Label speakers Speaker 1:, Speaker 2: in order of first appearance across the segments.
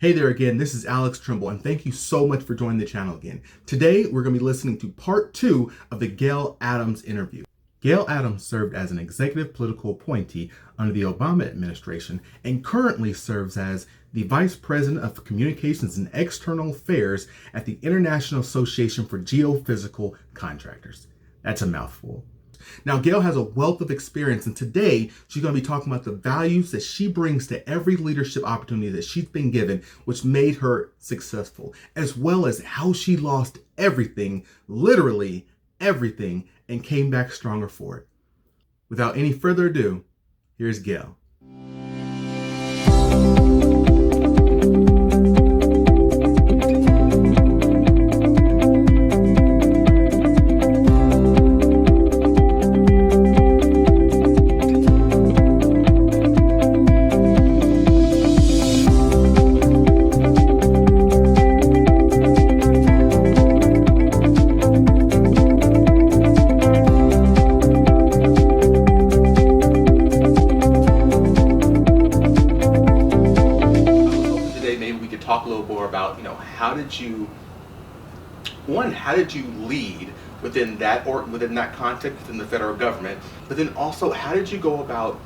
Speaker 1: Hey there again, this is Alex Tremble, and thank you so much for joining the channel again. Today, we're going to be listening to part 2 of the Gail Adams interview. Gail Adams served as an executive political appointee under the Obama administration and currently serves as the Vice President of Communications and External Affairs at the International Association for Geophysical Contractors. That's a mouthful. Now, Gail has a wealth of experience, and today she's going to be talking about the values that she brings to every leadership opportunity that she's been given, which made her successful, as well as how she lost everything, literally everything, and came back stronger for it. Without any further ado, here's Gail. How did you lead within that context within the federal government? But then also, how did you go about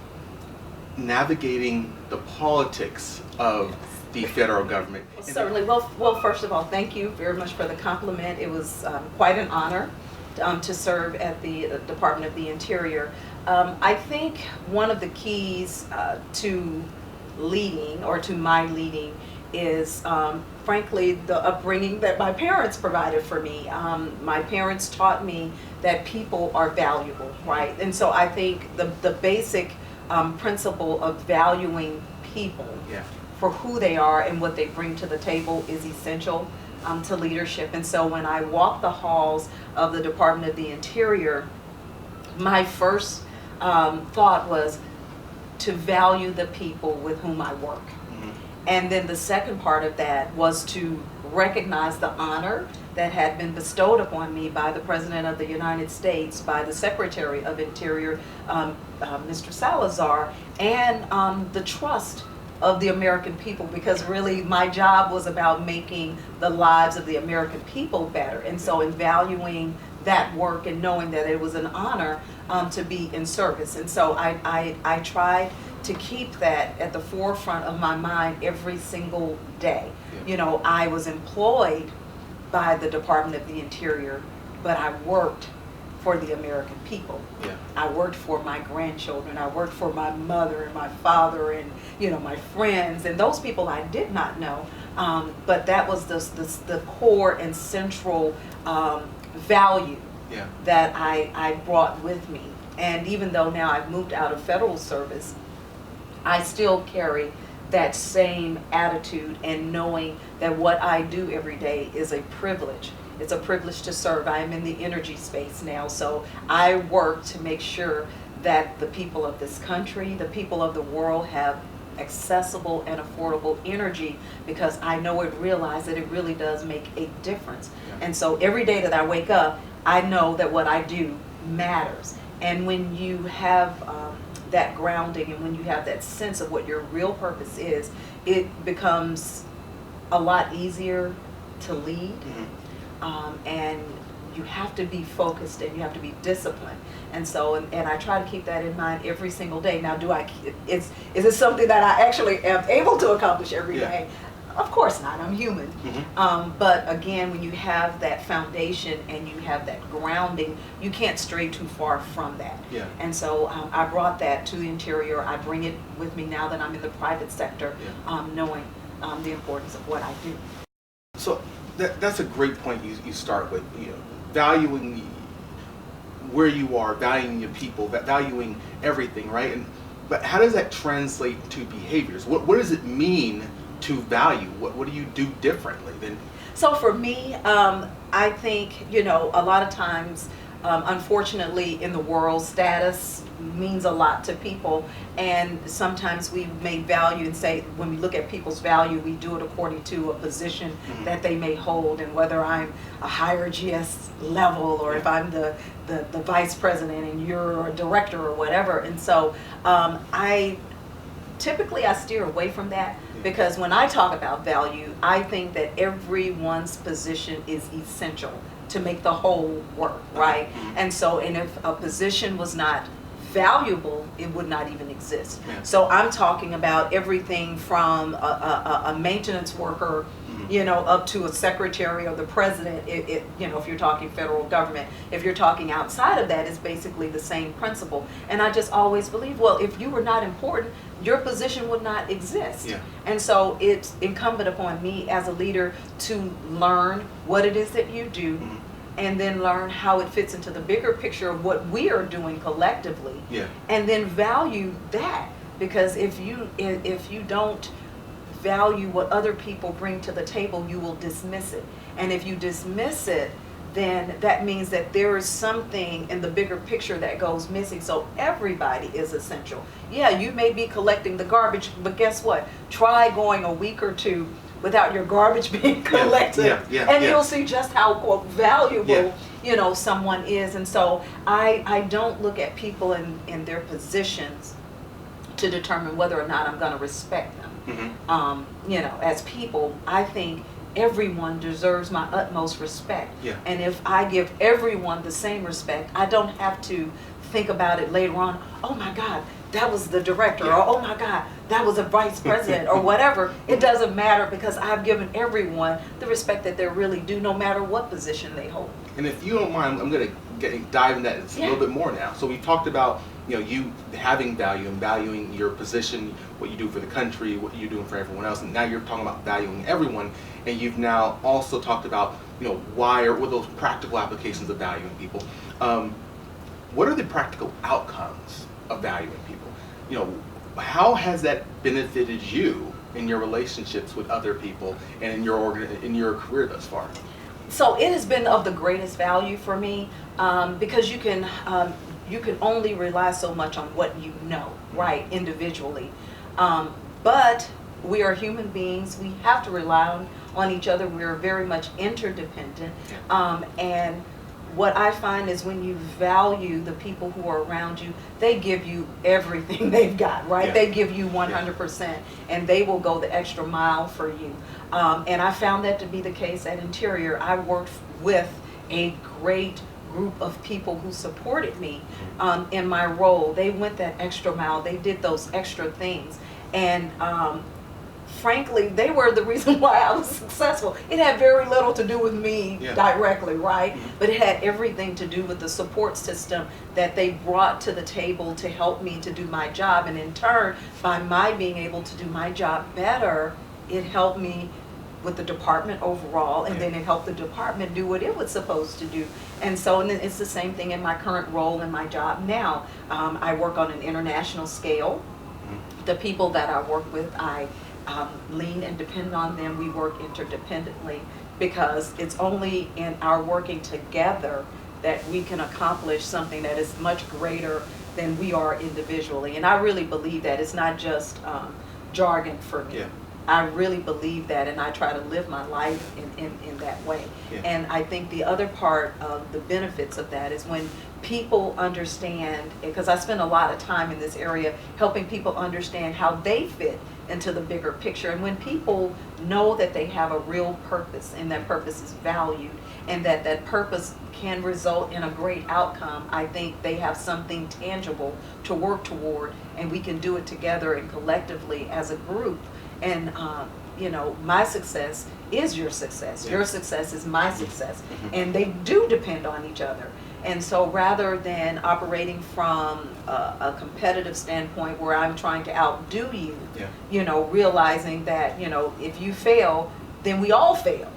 Speaker 1: navigating the politics of the federal government?
Speaker 2: Certainly. Well, first of all, thank you very much for the compliment. It was quite an honor to serve at the Department of the Interior. I think one of the keys to leading, or to my leading, is frankly the upbringing that my parents provided for me. My parents taught me that people are valuable, right? And so I think the basic principle of valuing people for who they are and what they bring to the table is essential to leadership. And so when I walk the halls of the Department of the Interior, my first thought was to value the people with whom I work. And then the second part of that was to recognize the honor that had been bestowed upon me by the President of the United States, by the Secretary of Interior, Mr. Salazar, and the trust of the American people, because really my job was about making the lives of the American people better. And so in valuing that work and knowing that it was an honor to be in service. And so I tried to keep that at the forefront of my mind every single day. You know, I was employed by the Department of the Interior, but I worked for the American people. I worked for my grandchildren. I worked for my mother and my father and, you know, my friends, and those people I did not know. But that was the core and central value that I brought with me. And even though now I've moved out of federal service, I still carry that same attitude, and knowing that what I do every day is a privilege. It's a privilege to serve. I am in the energy space now, so I work to make sure that the people of this country, the people of the world, have accessible and affordable energy, because I know and realize that it really does make a difference. And so every day that I wake up, I know that what I do matters. And when you have that grounding, and when you have that sense of what your real purpose is, it becomes a lot easier to lead. And you have to be focused and you have to be disciplined. And so, and I try to keep that in mind every single day. Now, is it something that I actually am able to accomplish every day? Of course not, I'm human. But again, when you have that foundation and you have that grounding, you can't stray too far from that. And so I brought that to the Interior. I bring it with me now that I'm in the private sector, knowing the importance of what I do.
Speaker 1: So that's a great point you start with, you know, valuing where you are, valuing your people, valuing everything, right? But how does that translate to behaviors? What does it mean to value? What do you do differently than?
Speaker 2: So for me, I think, you know, a lot of times, unfortunately in the world, status means a lot to people, and sometimes we may value and say, when we look at people's value, we do it according to a position that they may hold, and whether I'm a higher GS level, or if I'm the vice president and you're a director or whatever. And so I typically I steer away from that, because when I talk about value, I think that everyone's position is essential to make the whole work, right? And so, and if a position was not valuable, it would not even exist. So I'm talking about everything from a maintenance worker, you know, up to a secretary or the president. You know, if you're talking federal government, if you're talking outside of that, it's basically the same principle. And I just always believe, well, if you were not important, your position would not exist. And so it's incumbent upon me as a leader to learn what it is that you do, and then learn how it fits into the bigger picture of what we are doing collectively, and then value that. Because if you don't value what other people bring to the table, you will dismiss it. And if you dismiss it, then that means that there is something in the bigger picture that goes missing. So everybody is essential. Yeah, you may be collecting the garbage, but guess what? Try going a week or two without your garbage being collected, and you'll see just how, quote, valuable, you know, someone is. And so I don't look at people in their positions to determine whether or not I'm going to respect them. You know, as people, I think everyone deserves my utmost respect. And if I give everyone the same respect, I don't have to think about it later on, oh my God, that was the director, or oh my God, that was a vice president, or whatever. It doesn't matter, because I've given everyone the respect that they're really due, no matter what position they hold.
Speaker 1: And if you don't mind, I'm going to dive into that a little bit more now. So we talked about, you know, you having value and valuing your position, what you do for the country, what you're doing for everyone else, and now you're talking about valuing everyone. And you've now also talked about, you know, why, or what those practical applications of valuing people. What are the practical outcomes of valuing people? You know, how has that benefited you in your relationships with other people and in your career thus far?
Speaker 2: So it has been of the greatest value for me, because you can only rely so much on what you know, right, individually. But we are human beings. We have to rely on each other. We are very much interdependent. And what I find is when you value the people who are around you, they give you everything they've got, right? They give you 100%, and they will go the extra mile for you. And I found that to be the case at Interior. I worked with a great group of people who supported me in my role. They went that extra mile. They did those extra things. And frankly, they were the reason why I was successful. It had very little to do with me directly, right? But it had everything to do with the support system that they brought to the table to help me to do my job. And in turn, by my being able to do my job better, it helped me with the department overall, and then it helped the department do what it was supposed to do. And so, and it's the same thing in my current role in my job now. I work on an international scale. The people that I work with, I lean and depend on them. We work interdependently, because it's only in our working together that we can accomplish something that is much greater than we are individually. And I really believe that. It's not just jargon for me. I really believe that, and I try to live my life in that way. And I think the other part of the benefits of that is when people understand, because I spend a lot of time in this area helping people understand how they fit into the bigger picture. And when people know that they have a real purpose, and that purpose is valued, and that that purpose can result in a great outcome, I think they have something tangible to work toward, and we can do it together and collectively as a group. And you know, my success is your success. Your success is my success. And they do depend on each other. And so rather than operating from a competitive standpoint where I'm trying to outdo you, you know, realizing that, you know, if you fail, then we all fail.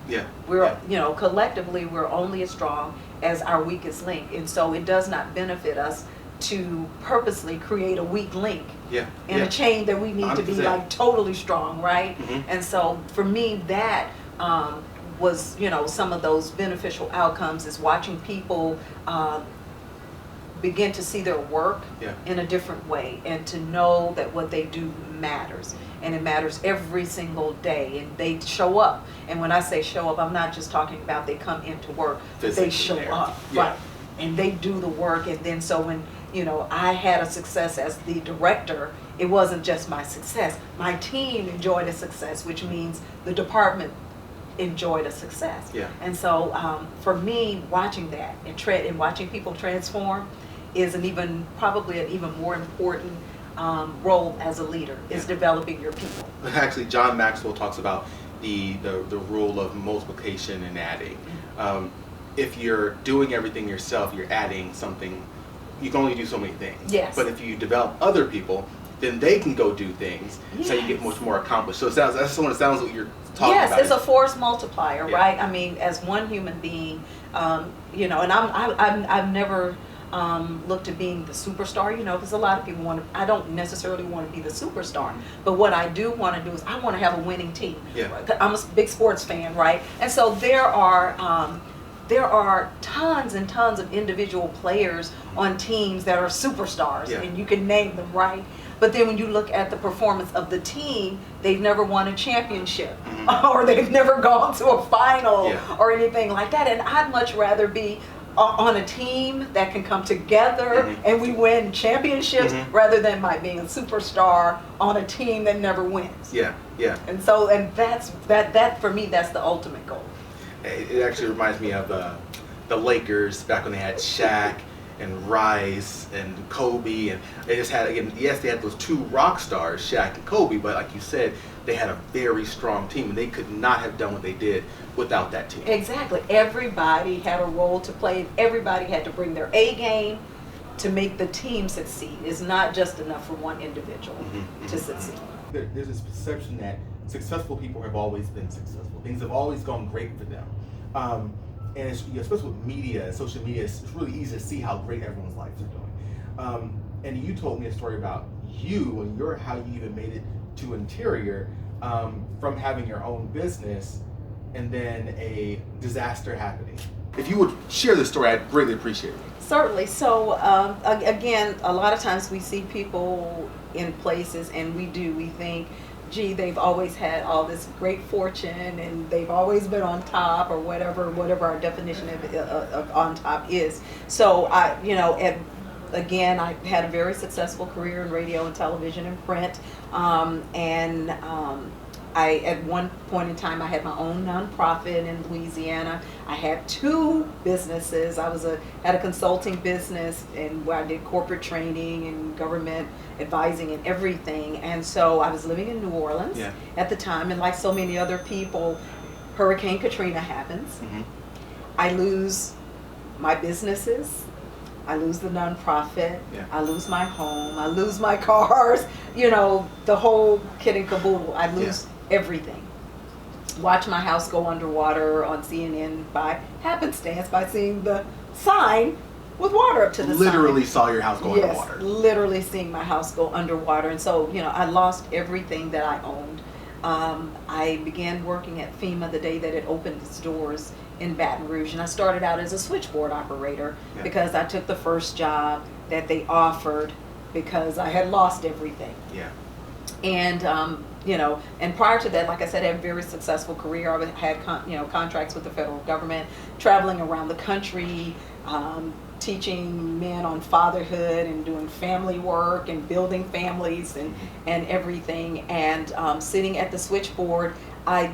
Speaker 2: We're, you know, collectively, we're only as strong as our weakest link. And so it does not benefit us to purposely create a weak link in a chain that we need 100%. To be like totally strong, right? And so for me, that was, you know, some of those beneficial outcomes is watching people begin to see their work in a different way, and to know that what they do matters, and it matters every single day, and they show up. And when I say show up, I'm not just talking about they come into work, they show up, right? And they do the work. And then so when, you know, I had a success as the director, it wasn't just my success. My team enjoyed a success, which means the department enjoyed a success.
Speaker 1: Yeah.
Speaker 2: And so for me, watching that and watching people transform is probably an even more important role as a leader, is developing your people.
Speaker 1: Actually, John Maxwell talks about the rule of multiplication and adding. If you're doing everything yourself, you're adding something. You can only do so many things.
Speaker 2: Yes.
Speaker 1: But if you develop other people, then they can go do things, so you get much more accomplished. So that's what it sounds like you're talking about.
Speaker 2: Yes, it's a force multiplier, right? I mean, as one human being, you know, and I've never looked at being the superstar, you know, because a lot of people I don't necessarily want to be the superstar, but what I do want to do is I want to have a winning team.
Speaker 1: Yeah.
Speaker 2: I'm a big sports fan, right? And so there are tons and tons of individual players on teams that are superstars, and you can name them, right? But then when you look at the performance of the team, they've never won a championship, or they've never gone to a final or anything like that. And I'd much rather be on a team that can come together and we win championships rather than my being a superstar on a team that never wins.
Speaker 1: Yeah, yeah.
Speaker 2: And so, and that for me, that's the ultimate goal.
Speaker 1: It actually reminds me of the Lakers back when they had Shaq and Rice and Kobe, and they just had, again, yes, they had those two rock stars, Shaq and Kobe, but like you said, they had a very strong team, and they could not have done what they did without that team.
Speaker 2: Exactly. Everybody had a role to play. Everybody had to bring their A game to make the team succeed. It's not just enough for one individual to succeed.
Speaker 1: There's this perception that successful people have always been successful. Things have always gone great for them. And it's, especially with media and social media, it's really easy to see how great everyone's lives are doing. And you told me a story about you and how you even made it to interior from having your own business and then a disaster happening. If you would share this story, I'd greatly appreciate it.
Speaker 2: Certainly. So again, a lot of times we see people in places and we think, gee, they've always had all this great fortune and they've always been on top, or whatever our definition of on top is. So I had a very successful career in radio and television and print, and I, at one point in time, I had my own nonprofit in Louisiana. I had two businesses. I had a consulting business, and where I did corporate training and government advising and everything. And so I was living in New Orleans at the time, and like so many other people, Hurricane Katrina happens. I lose my businesses. I lose the nonprofit, I lose my home, I lose my cars, you know, the whole kit and caboodle. I lose everything. Watch my house go underwater on CNN by happenstance by seeing the sign with water up to the
Speaker 1: Literally
Speaker 2: sign.
Speaker 1: saw your house go underwater.
Speaker 2: Literally seeing my house go underwater. And so, you know, I lost everything that I owned. I began working at FEMA the day that it opened its doors in Baton Rouge, and I started out as a switchboard operator because I took the first job that they offered because I had lost everything. And you know, and prior to that, like I said, I had a very successful career. I had contracts with the federal government, traveling around the country, teaching men on fatherhood and doing family work and building families and everything. And sitting at the switchboard,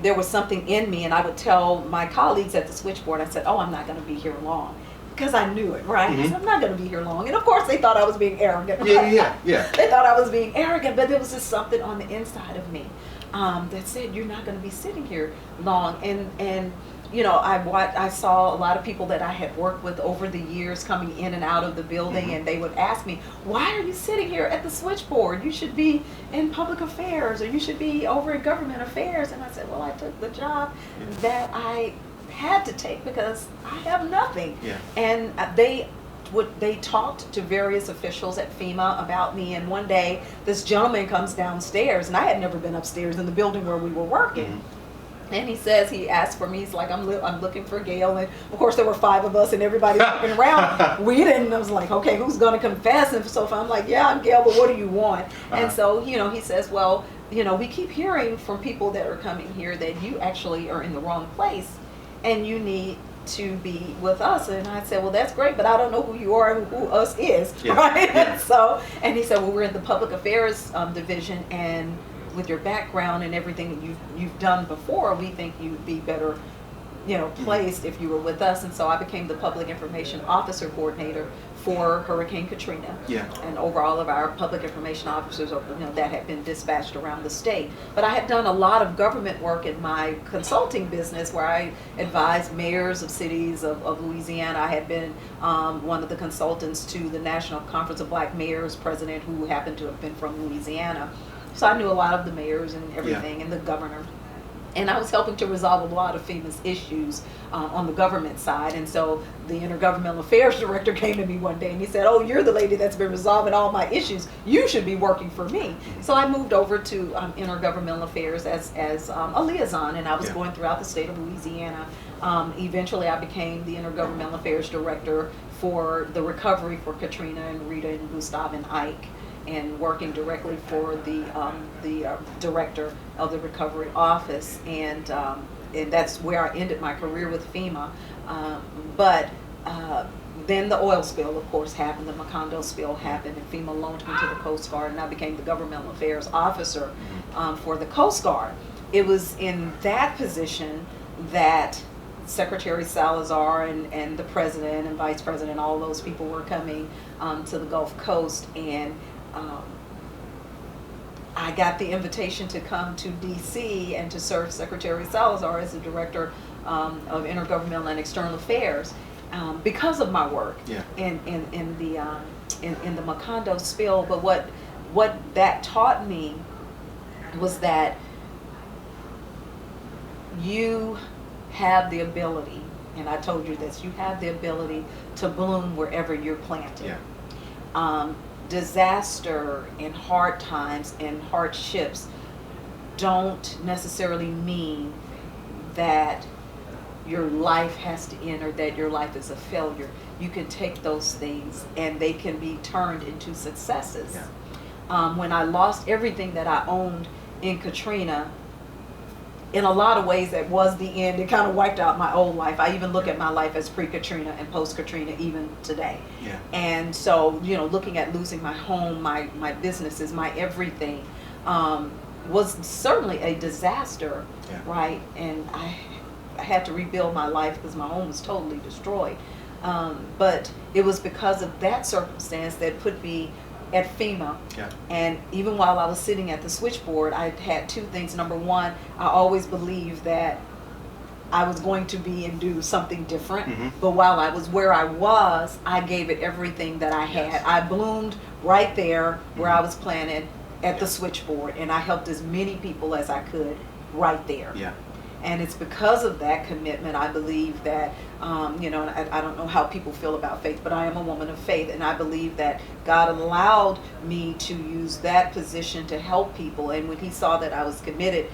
Speaker 2: there was something in me, and I would tell my colleagues at the switchboard, I said, oh, I'm not going to be here long. Because I knew it, right? I said, I'm not going to be here long. And of course they thought I was being arrogant.
Speaker 1: Yeah.
Speaker 2: They thought I was being arrogant, but there was just something on the inside of me that said, you're not going to be sitting here long. And you know, I saw a lot of people that I had worked with over the years coming in and out of the building, and they would ask me, why are you sitting here at the switchboard? You should be in public affairs, or you should be over in government affairs. And I said, well, I took the job that I had to take because I have nothing. And they talked to various officials at FEMA about me, and one day this gentleman comes downstairs, and I had never been upstairs in the building where we were working. And he asked for me. He's like, I'm looking for Gail. And of course there were 5 of us and everybody looking around. We didn't. I was like, okay, who's going to confess? And so I'm like, yeah, I'm Gail, but what do you want? And so, you know, he says, well, you know, we keep hearing from people that are coming here that you actually are in the wrong place and you need to be with us. And I said, well, that's great, but I don't know who you are and who us is,
Speaker 1: Yeah.
Speaker 2: right?
Speaker 1: Yeah.
Speaker 2: So, and he said, well, we're in the public affairs division, and with your background and everything that you've done before, we think you'd be better, placed if you were with us. And so I became the public information officer coordinator for Hurricane Katrina.
Speaker 1: Yeah.
Speaker 2: And over all of our public information officers, that had been dispatched around the state. But I had done a lot of government work in my consulting business, where I advised mayors of cities of Louisiana. I had been one of the consultants to the National Conference of Black Mayors president, who happened to have been from Louisiana. So I knew a lot of the mayors and everything, and the governor. And I was helping to resolve a lot of FEMA's issues on the government side. And so the Intergovernmental Affairs Director came to me one day and he said, oh, you're the lady that's been resolving all my issues. You should be working for me. So I moved over to Intergovernmental Affairs as a liaison, and I was going throughout the state of Louisiana. Eventually I became the Intergovernmental Affairs Director for the recovery for Katrina and Rita and Gustav and Ike, and working directly for the director of the recovery office, and that's where I ended my career with FEMA. But then the oil spill, of course, happened. The Macondo spill happened, and FEMA loaned me to the Coast Guard, and I became the governmental affairs officer for the Coast Guard. It was in that position that Secretary Salazar and the president and vice president, all those people were coming to the Gulf Coast, and I got the invitation to come to D.C. and to serve Secretary Salazar as the director of intergovernmental and external affairs because of my work in the Macondo spill. But what that taught me was that you have the ability, and I told you this, you have the ability to bloom wherever you're planted. Disaster and hard times and hardships don't necessarily mean that your life has to end or that your life is a failure. You can take those things and they can be turned into successes. When I lost everything that I owned in Katrina, in a lot of ways that was the end. It kind of wiped out my old life. I even look at my life as pre-Katrina and post-Katrina even today. And so, looking at losing my home, my businesses, my everything, was certainly a disaster, right? And I had to rebuild my life because my home was totally destroyed. But it was because of that circumstance that put me at FEMA. And even while I was sitting at the switchboard, I had two things. Number one, I always believed that I was going to be and do something different. But while I was where I was, I gave it everything that I had. I bloomed right there where I was planted at the switchboard, and I helped as many people as I could right there. And it's because of that commitment, I believe that, and I don't know how people feel about faith, but I am a woman of faith, and I believe that God allowed me to use that position to help people. And when he saw that I was committed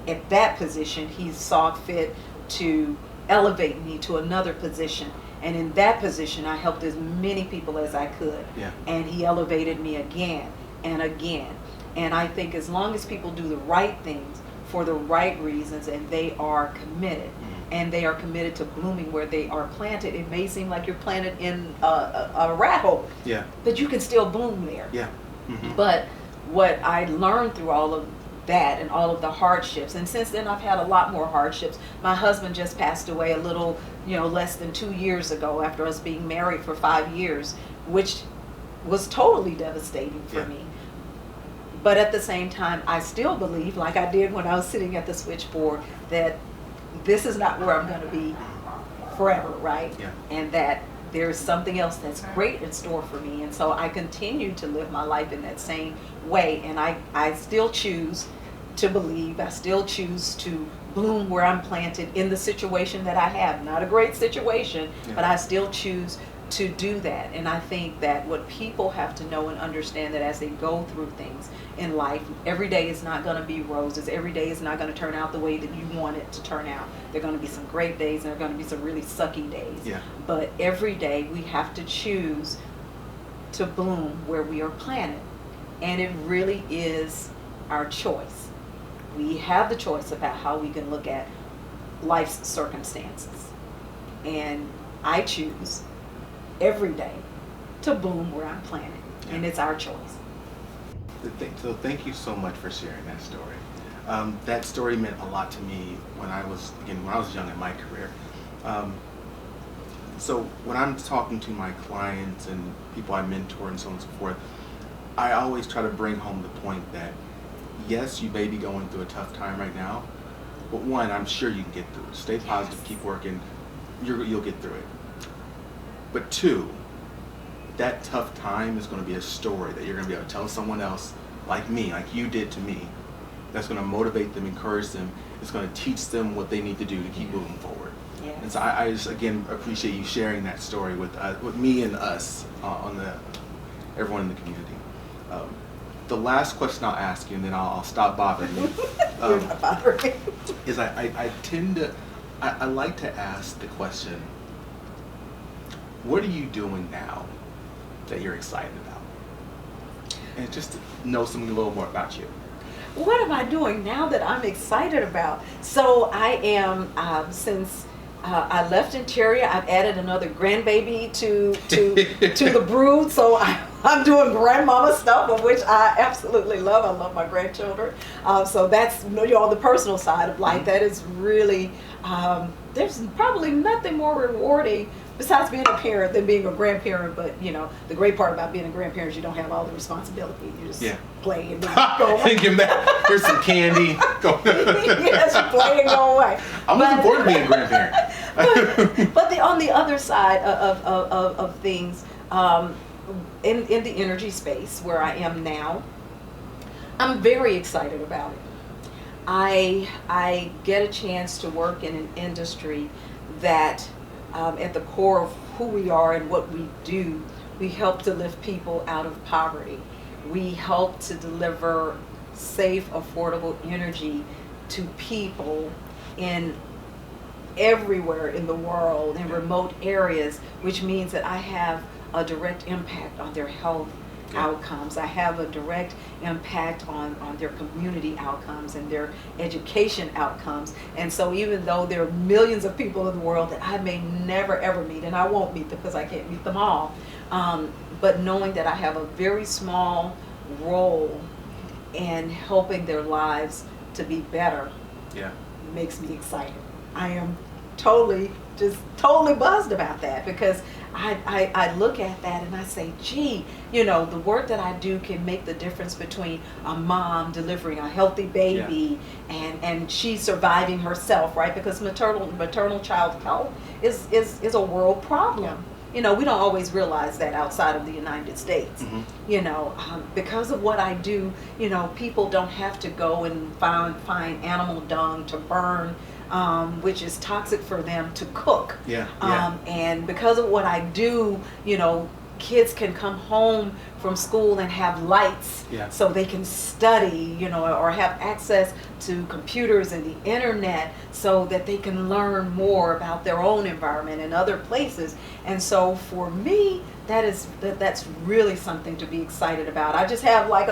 Speaker 2: at that position, he saw fit to elevate me to another position. And in that position, I helped as many people as I could. And he elevated me again and again. And I think as long as people do the right things, for the right reasons, and they are committed, and they are committed to blooming where they are planted. It may seem like you're planted in a rat hole, but you can still bloom there. But what I learned through all of that and all of the hardships, and since then I've had a lot more hardships. My husband just passed away a little, less than 2 years ago after us being married for 5 years, which was totally devastating for me. But at the same time, I still believe, like I did when I was sitting at the switchboard, that this is not where I'm going to be forever, right? And that there's something else that's great in store for me. And so I continue to live my life in that same way. And I still choose to believe, I still choose to bloom where I'm planted in the situation that I have. Not a great situation, but I still choose to do that. And I think that what people have to know and understand, that as they go through things in life, every day is not going to be roses. Every day is not going to turn out the way that you want it to turn out. There are going to be some great days, and there are going to be some really sucky days. But every day we have to choose to bloom where we are planted. And it really is our choice. We have the choice about how we can look at life's circumstances. And I choose every day to bloom where I'm planted.
Speaker 1: Yeah.
Speaker 2: And it's our choice.
Speaker 1: So thank you so much for sharing that story. That story meant a lot to me when I was young in my career. So when I'm talking to my clients and people I mentor and so on and so forth, I always try to bring home the point that yes, you may be going through a tough time right now, but one, I'm sure you can get through it. Stay positive,
Speaker 2: Yes.
Speaker 1: keep working, you'll get through it. But two, that tough time is going to be a story that you're going to be able to tell someone else, like me, like you did to me, that's going to motivate them, encourage them. It's going to teach them what they need to do to keep moving forward.
Speaker 2: Yes.
Speaker 1: And so I just, again, appreciate you sharing that story with me and us, everyone in the community. The last question I'll ask you, and then I'll stop bothering you,
Speaker 2: You're not bothering me.
Speaker 1: is I like to ask the question, what are you doing now that you're excited about? And just to know something a little more about you.
Speaker 2: What am I doing now that I'm excited about? So I am, since I left Interior, I've added another grandbaby to the brood. So I'm doing grandmama stuff, of which I absolutely love. I love my grandchildren. So that's, on the personal side of life, that is really, there's probably nothing more rewarding besides being a parent than being a grandparent. But the great part about being a grandparent is you don't have all the responsibility. You just play and then go away.
Speaker 1: Give that. Here's some candy. Go.
Speaker 2: Yes, you play and go away.
Speaker 1: I'm looking forward to being a grandparent.
Speaker 2: but on the other side of things, in the energy space where I am now, I'm very excited about it. I get a chance to work in an industry that at the core of who we are and what we do, we help to lift people out of poverty. We help to deliver safe, affordable energy to people in everywhere in the world, in remote areas, which means that I have a direct impact on their health outcomes. I have a direct impact on their community outcomes and their education outcomes. And so even though there are millions of people in the world that I may never ever meet, and I won't meet them because I can't meet them all, but knowing that I have a very small role in helping their lives to be better makes me excited. I am totally buzzed about that, because I look at that and I say, gee, the work that I do can make the difference between a mom delivering a healthy baby and she surviving herself, right? Because maternal child health is a world problem. We don't always realize that outside of the United States. Because of what I do, people don't have to go and find animal dung to burn, which is toxic for them to cook. And because of what I do, kids can come home from school and have lights so they can study, or have access to computers and the internet so that they can learn more about their own environment and other places. And so for me, that's really something to be excited about. I just have like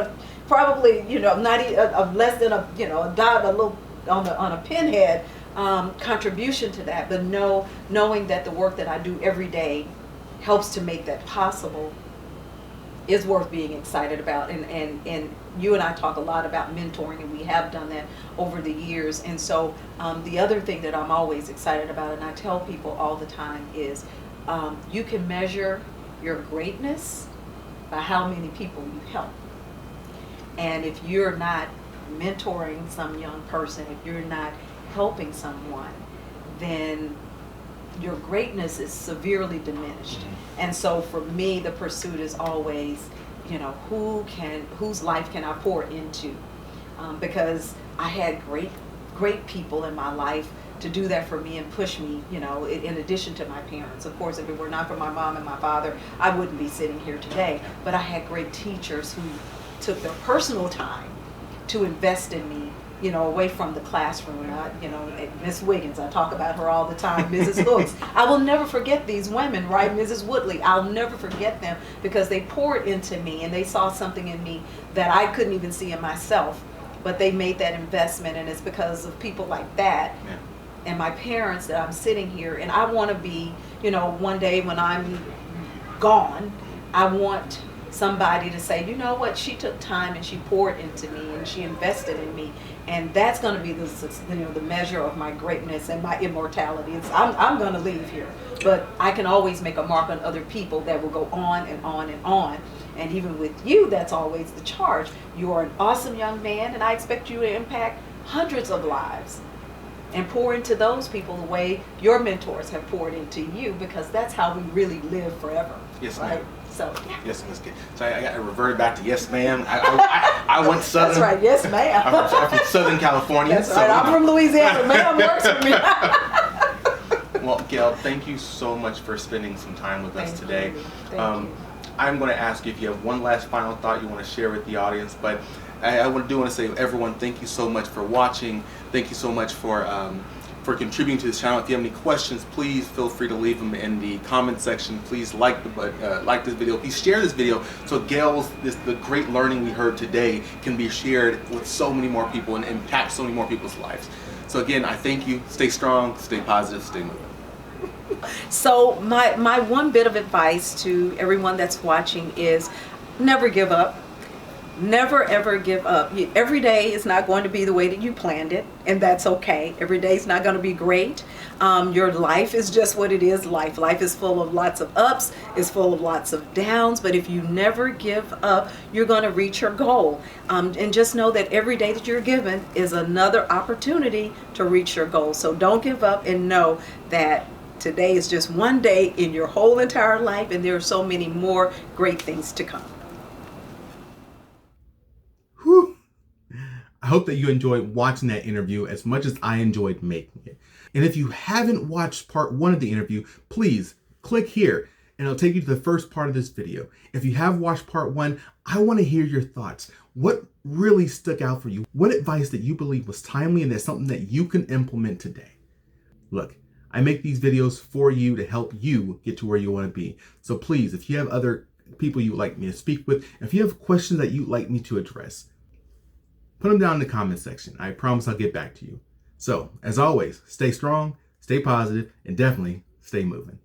Speaker 2: probably not a less than a dot, a little on a pinhead contribution to that, but knowing that the work that I do every day helps to make that possible is worth being excited about. And you and I talk a lot about mentoring, and we have done that over the years. And so the other thing that I'm always excited about, and I tell people all the time, is you can measure your greatness by how many people you help. And if you're not mentoring some young person, if you're not helping someone, then your greatness is severely diminished. And so for me, the pursuit is always, whose life can I pour into? Because I had great people in my life to do that for me and push me, in addition to my parents. Of course, if it were not for my mom and my father, I wouldn't be sitting here today. But I had great teachers who took their personal time to invest in me, away from the classroom. Miss Wiggins, I talk about her all the time, Mrs. Hooks. I will never forget these women, right? Mrs. Woodley, I'll never forget them, because they poured into me and they saw something in me that I couldn't even see in myself, but they made that investment. And it's because of people like that and my parents that I'm sitting here, and I want to be, you know, one day when I'm gone, I want somebody to say, you know what, she took time and she poured into me and she invested in me, and that's going to be the, you know, the measure of my greatness and my immortality. I'm going to leave here, but I can always make a mark on other people that will go on and on and on. And even with you, that's always the charge. You are an awesome young man, and I expect you to impact hundreds of lives and pour into those people the way your mentors have poured into you, because that's how we really live forever.
Speaker 3: Yes,
Speaker 2: right?
Speaker 3: ma'am.
Speaker 2: So, yeah.
Speaker 3: Yes, Miss Gail. So I got reverted back to yes, ma'am. I went Southern.
Speaker 2: That's right, yes, ma'am.
Speaker 3: I'm from Southern California.
Speaker 2: That's
Speaker 3: so,
Speaker 2: right, I'm from Louisiana. Ma'am works with me.
Speaker 3: Well, Gail, thank you so much for spending some time with us today.
Speaker 2: Thank you.
Speaker 3: I'm going to ask you if you have one last final thought you want to share with the audience, but I want to say, everyone, thank you so much for watching. Thank you so much for contributing to this channel. If you have any questions, please feel free to leave them in the comment section. Please like this video. Please share this video so the great learning we heard today can be shared with so many more people and impact so many more people's lives. So again, I thank you. Stay strong, stay positive, stay moving.
Speaker 2: So my one bit of advice to everyone that's watching is never give up. Never ever give up. Every day is not going to be the way that you planned it, and that's okay. Every day is not going to be great. Your life is just what it is. Life is full of lots of ups, is full of lots of downs, but if you never give up, you're going to reach your goal. And just know that every day that you're given is another opportunity to reach your goal. So don't give up, and know that today is just one day in your whole entire life, and there are so many more great things to come.
Speaker 1: Whew. I hope that you enjoyed watching that interview as much as I enjoyed making it. And if you haven't watched part 1 of the interview, please click here and it'll take you to the first part of this video. If you have watched part 1, I want to hear your thoughts. What really stuck out for you? What advice that you believe was timely and that's something that you can implement today? Look, I make these videos for you to help you get to where you want to be. So please, if you have other people you'd like me to speak with, if you have questions that you'd like me to address, put them down in the comment section. I promise I'll get back to you. So, as always, stay strong, stay positive, and definitely stay moving.